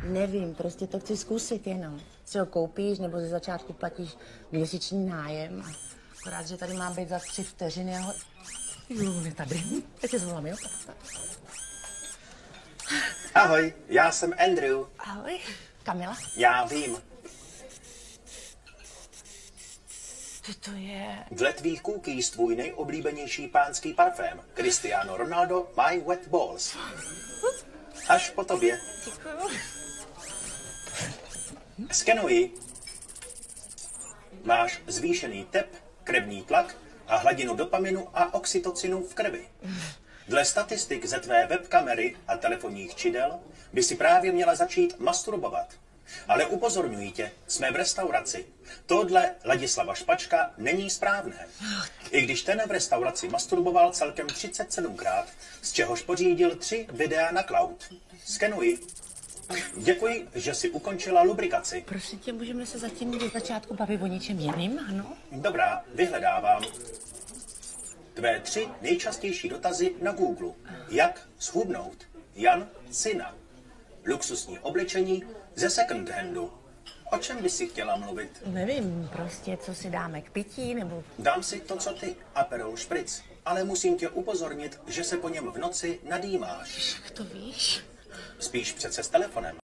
Nevím, prostě to chci zkusit jenom. Si ho koupíš, nebo ze začátku platíš měsíční nájem. A akorát, že tady má být za 3 vteřiny a on je tady. Já tě zvolám, jo? Ahoj, já jsem Andrew. Ahoj. Kamila? Já vím. To je... Dle tvých cookies tvůj nejoblíbenější pánský parfém. Cristiano Ronaldo, My Wet Balls. Až po tobě. Děkuju. Skenuji. Máš zvýšený tep, krevní tlak a hladinu dopaminu a oxytocinu v krvi. Dle statistik ze tvé webkamery a telefonních čidel by si právě měla začít masturbovat. Ale upozorňuji tě, jsme v restauraci. Tohle Ladislava Špačka není správné. I když ten v restauraci masturboval celkem 37krát, z čehož pořídil 3 videa na cloud. Skenuji. Děkuji, že jsi ukončila lubrikaci. Prosím tě, můžeme se zatím do začátku bavit o něčem jiným, ano? Dobrá, vyhledávám. Tvé 3 nejčastější dotazy na Google. Jak schudnout? Jan Sina. Luxusní oblečení ze second handu. O čem bys si chtěla mluvit? Nevím, prostě, co si dáme k pití, nebo... Dám si to, co ty, Aperol Spritz. Ale musím tě upozornit, že se po něm v noci nadýmáš. Jak to víš? Spíš přece s telefonem.